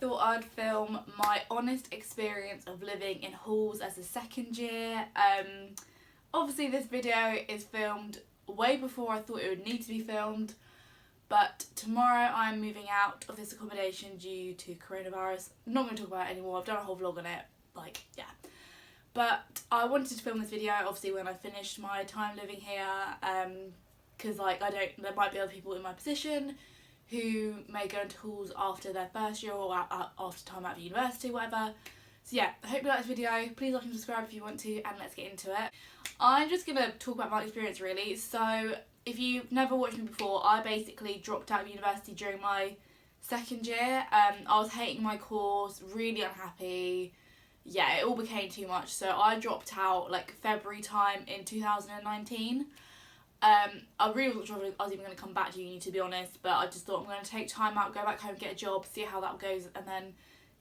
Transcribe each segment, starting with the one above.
thought I'd film my honest experience of living in halls as a second year. Obviously this video is filmed way before I thought it would need to be filmed, but tomorrow I'm moving out of this accommodation due to coronavirus. I'm not going to talk about it anymore, I've done a whole vlog on it, yeah. But I wanted to film this video obviously when I finished my time living here, because there might be other people in my position who may go into halls after their first year or after time out of university, whatever. So yeah, I hope you like this video. Please like and subscribe if you want to, and let's get into it. I'm just going to talk about my experience really. So if you've never watched me before, I basically dropped out of university during my second year. I was hating my course, really unhappy. Yeah, it all became too much, so I dropped out like February time in 2019. I really wasn't sure if I was even going to come back to uni, to be honest, but I just thought I'm going to take time out, go back home, get a job, see how that goes, and then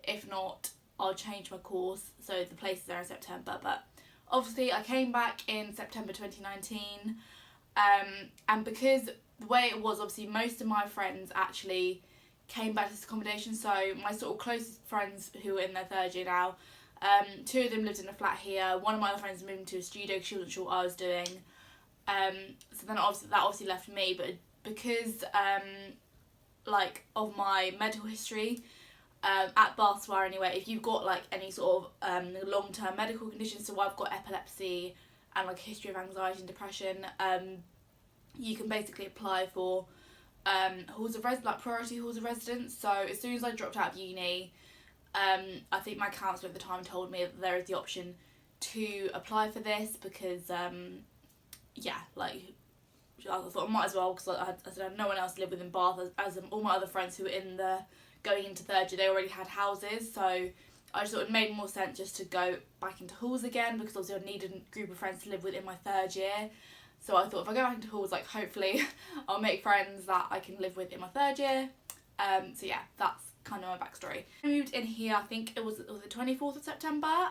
if not, I'll change my course, so the place is there in September. But obviously I came back in September 2019, and because the way it was, obviously most of my friends actually came back to this accommodation, so my sort of closest friends who are in their third year now, two of them lived in a flat here, one of my other friends moved into a studio because she wasn't sure what I was doing. So then obviously left me, but because of my medical history at Bath Spa anyway, if you've got like any sort of long-term medical conditions, so I've got epilepsy and like a history of anxiety and depression, you can basically apply for priority halls of residence. So as soon as I dropped out of uni, I think my counsellor at the time told me that there is the option to apply for this because I thought I might as well, because I had no one else to live with in Bath, as all my other friends who were going into third year, they already had houses, so I just thought it made more sense just to go back into halls again, because obviously I needed a group of friends to live with in my third year. So I thought if I go back into halls, like hopefully I'll make friends that I can live with in my third year. So yeah, that's kind of my backstory. I moved in here, I think it was the 24th of September.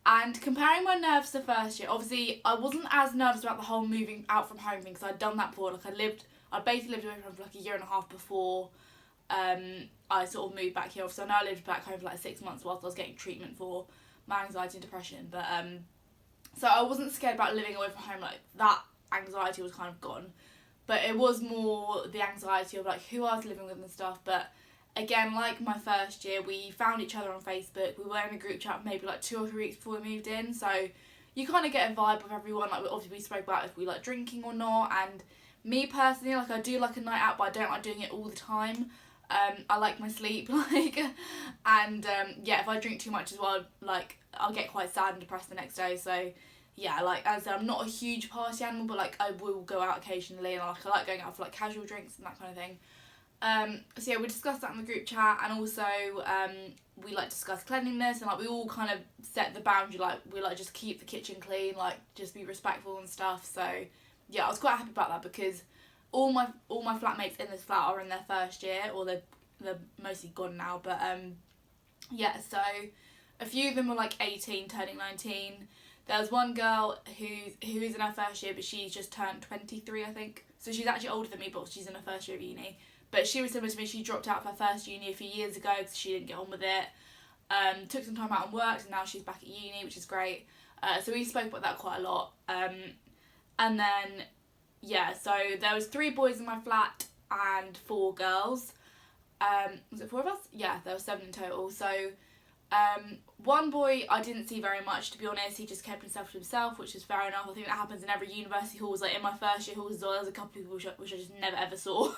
And comparing my nerves to first year, obviously I wasn't as nervous about the whole moving out from home thing, because I'd done that before. I basically lived away from home for like a year and a half before I sort of moved back here. So I know I lived back home for like 6 months whilst I was getting treatment for my anxiety and depression. But so I wasn't scared about living away from home, like that anxiety was kind of gone. But it was more the anxiety of like who I was living with and stuff. But again, like my first year, we found each other on Facebook. We were in a group chat maybe like 2 or 3 weeks before we moved in, so you kind of get a vibe of everyone. Like obviously we spoke about if we like drinking or not, and me personally, like I do like a night out, but I don't like doing it all the time. I like my sleep, and if I drink too much as well, like I'll get quite sad and depressed the next day. So yeah, like as I said, I'm not a huge party animal, but like I will go out occasionally, and like I like going out for like casual drinks and that kind of thing. So yeah, we discussed that in the group chat, and also we like discuss cleanliness, and like we all kind of set the boundary, like we like just keep the kitchen clean, like just be respectful and stuff. So yeah, I was quite happy about that, because all my flatmates in this flat are in their first year, or they're mostly gone now, but yeah, so a few of them were like 18 turning 19. There was one girl who's in her first year, but she's just turned 23, I think, so she's actually older than me, but she's in her first year of uni. But she was similar to me. She dropped out of her first uni a few years ago because she didn't get on with it. Took some time out and worked, and now she's back at uni, which is great. So we spoke about that quite a lot. And then, yeah, so there was 3 boys in my flat and 4 girls. Was it 4 of us? Yeah, there were 7 in total. So one boy I didn't see very much, to be honest. He just kept himself to himself, which is fair enough. I think that happens in every university halls. Like in my first year halls as well, there's a couple of people which I just never ever saw.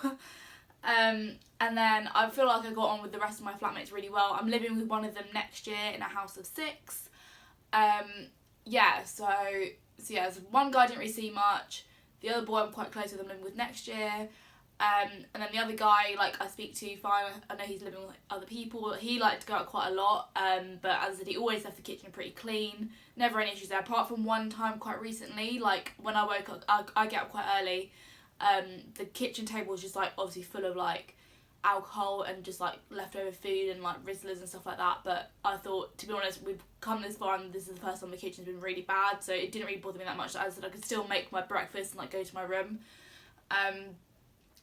And then I feel like I got on with the rest of my flatmates really well. I'm living with one of them next year in a house of 6. So there's one guy I didn't really see much. The other boy I'm quite close with, I'm living with next year. And then the other guy, like I speak to fine. I know he's living with other people. He liked to go out quite a lot. But as I said, he always left the kitchen pretty clean. Never any issues there, apart from one time quite recently. Like when I woke up, I get up quite early. The kitchen table was just like obviously full of like alcohol and just like leftover food and like Rizzlers and stuff like that. But I thought, to be honest, we've come this far and this is the first time the kitchen's been really bad, so it didn't really bother me that much. As I said, I could still make my breakfast and like go to my room.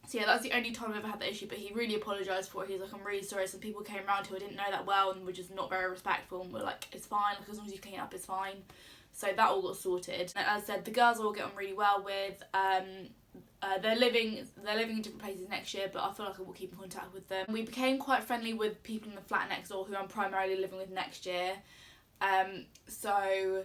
So yeah, that's the only time I've ever had that issue, but he really apologised for it. He's like, I'm really sorry, some people came around who I didn't know that well and were just not very respectful, and we're like, it's fine, like, as long as you clean it up, it's fine. So that all got sorted. And as I said, the girls all get on really well with, they're living in different places next year, but I feel like I will keep in contact with them. We became quite friendly with people in the flat next door who I'm primarily living with next year. So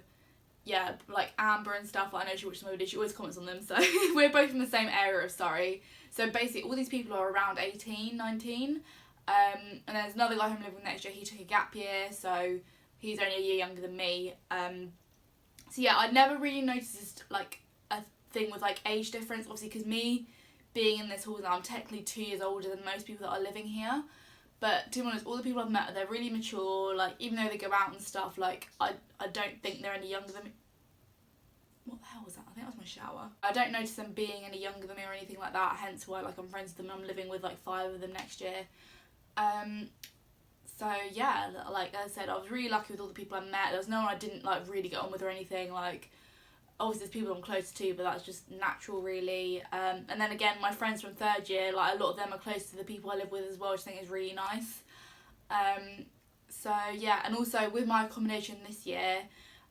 yeah, like Amber and stuff, I know she watches my videos, she always comments on them, so we're both in the same area of Surrey. So basically all these people are around 18, 19, and there's another guy who I'm living with next year, he took a gap year, so he's only a year younger than me. So yeah, I'd never really noticed like a thing with like age difference, obviously because me being in this hall now, I'm technically 2 years older than most people that are living here. But to be honest, all the people I've met, they're really mature, like, even though they go out and stuff, like, I don't think they're any younger than me. What the hell was that? I think that was my shower. I don't notice them being any younger than me or anything like that, hence why, like, I'm friends with them. I'm living with, like, 5 of them next year. So, yeah, like I said, I was really lucky with all the people I met. There was no one I didn't, like, really get on with or anything, like, obviously there's people I'm close to, but that's just natural really. And then again, my friends from 3rd year, like a lot of them are close to the people I live with as well, which I think is really nice. So yeah, and also with my accommodation this year,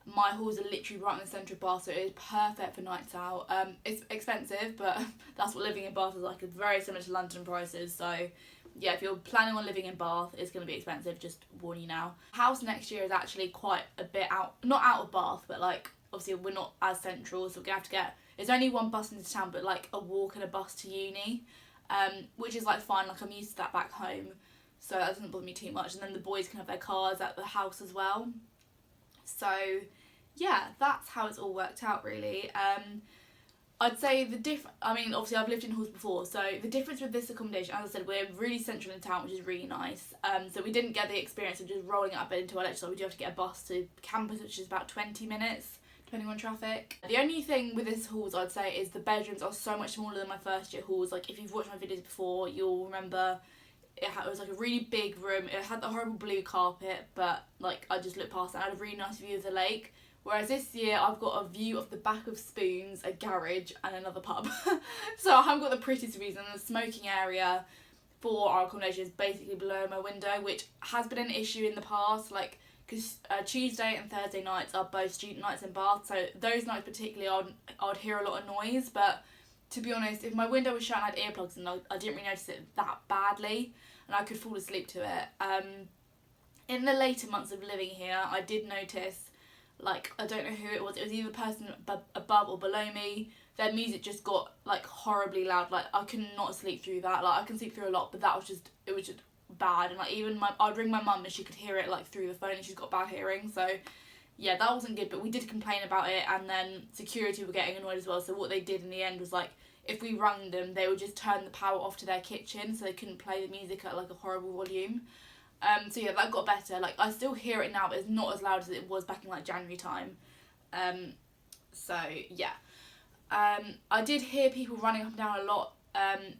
my halls are literally right in the centre of Bath, so it is perfect for nights out. It's expensive, but that's what living in Bath is like. It's very similar to London prices, so yeah, if you're planning on living in Bath, it's going to be expensive, just warn you now. House next year is actually quite a bit out, not out of Bath, but like, obviously we're not as central, so we're going to have to get, it's only one bus into town, but like a walk and a bus to uni, which is like fine, like I'm used to that back home, so that doesn't bother me too much. And then the boys can have their cars at the house as well. So yeah, that's how it's all worked out really. I'd say I mean, obviously I've lived in halls before, so the difference with this accommodation, as I said, we're really central in town, which is really nice. So we didn't get the experience of just rolling out of bed into our lecture, so we do have to get a bus to campus, which is about 20 minutes. Depending on traffic. The only thing with this halls I'd say is the bedrooms are so much smaller than my 1st year halls. Like if you've watched my videos before, you'll remember it was like a really big room. It had the horrible blue carpet, but like I just looked past it and I had a really nice view of the lake. Whereas this year I've got a view of the back of Spoons, a garage and another pub. So I haven't got the prettiest views, and the smoking area for our accommodation is basically below my window, which has been an issue in the past. Like, because Tuesday and Thursday nights are both student nights in Bath, so those nights particularly I'd hear a lot of noise, but to be honest, if my window was shut and I had earplugs in, I didn't really notice it that badly, and I could fall asleep to it. In the later months of living here, I did notice, like, I don't know who it was either a person above or below me, their music just got, like, horribly loud. Like, I could not sleep through that. Like, I can sleep through a lot, but it was just bad. And like, even I'd ring my mum and she could hear it like through the phone, and she's got bad hearing, so yeah, that wasn't good. But we did complain about it, and then security were getting annoyed as well, so what they did in the end was, like, if we rang them, they would just turn the power off to their kitchen, so they couldn't play the music at like a horrible volume. So yeah, that got better. Like, I still hear it now, but it's not as loud as it was back in like January time. So yeah, I did hear people running up and down a lot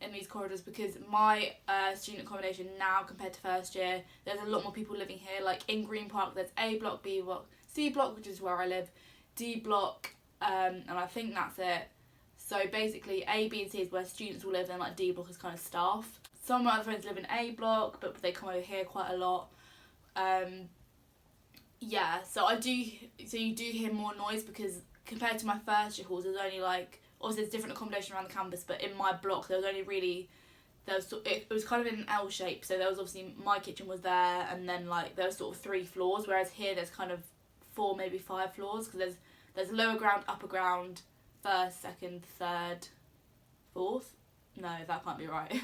in these corridors, because my student accommodation now compared to 1st year, there's a lot more people living here. Like in Green Park, there's A block, B block, C block, which is where I live, D block, and I think that's it. So basically A, B and C is where students will live, and like D block is kind of staff. Some of my other friends live in A block, but they come over here quite a lot. Yeah, so you do hear more noise, because compared to my 1st year halls, there's only like, obviously there's different accommodation around the campus, but in my block there was only really, it was kind of in an L shape, so there was obviously, my kitchen was there, and then like there was sort of 3 floors, whereas here there's kind of 4, maybe 5 floors, because there's lower ground, upper ground, 1st, 2nd, 3rd, 4th. No, that can't be right.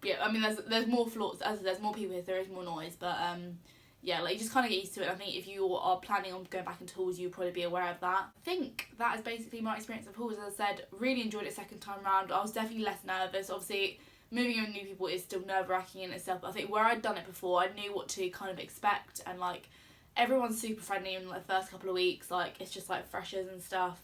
Yeah, I mean there's more floors, as there's more people here, there is more noise, but yeah, like you just kind of get used to it. I think if you are planning on going back into halls, you'll probably be aware of that. I think that is basically my experience of halls. As I said, really enjoyed it 2nd time round. I was definitely less nervous. Obviously, moving in with new people is still nerve-wracking in itself, but I think where I'd done it before, I knew what to kind of expect, and like everyone's super friendly in like the first couple of weeks. Like, it's just like freshers and stuff.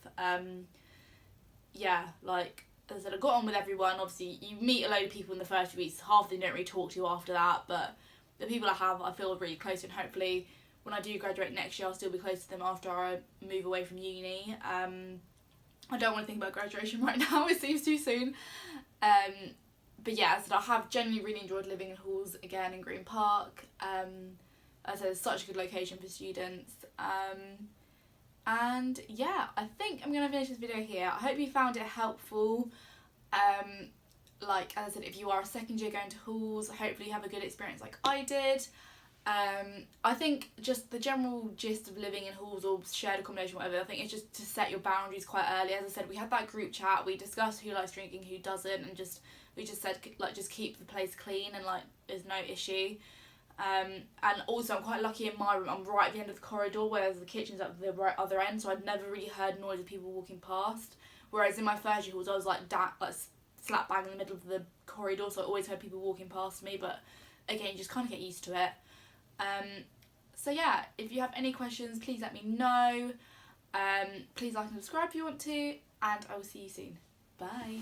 Yeah, like as I said, I got on with everyone. Obviously, you meet a load of people in the first few weeks. Half of them don't really talk to you after that, but the people I have, I feel really close to, and hopefully when I do graduate next year, I'll still be close to them after I move away from uni. I don't want to think about graduation right now, it seems too soon. But yeah, as I said, I have genuinely really enjoyed living in halls again in Green Park. As I said, it's such a good location for students. And yeah, I think I'm going to finish this video here. I hope you found it helpful. Like, as I said, if you are a second year going to halls, hopefully you have a good experience like I did. I think just the general gist of living in halls or shared accommodation, whatever, I think it's just to set your boundaries quite early. As I said, we had that group chat, we discussed who likes drinking, who doesn't, and we just said, like, just keep the place clean and, like, there's no issue. And also I'm quite lucky in my room, I'm right at the end of the corridor, whereas the kitchen's at the right other end, so I'd never really heard noise of people walking past. Whereas in my first year halls, I was like slap bang in the middle of the corridor, so I always heard people walking past me, but again, you just kind of get used to it. So yeah, if you have any questions, please let me know. Please like and subscribe if you want to, and I will see you soon. Bye.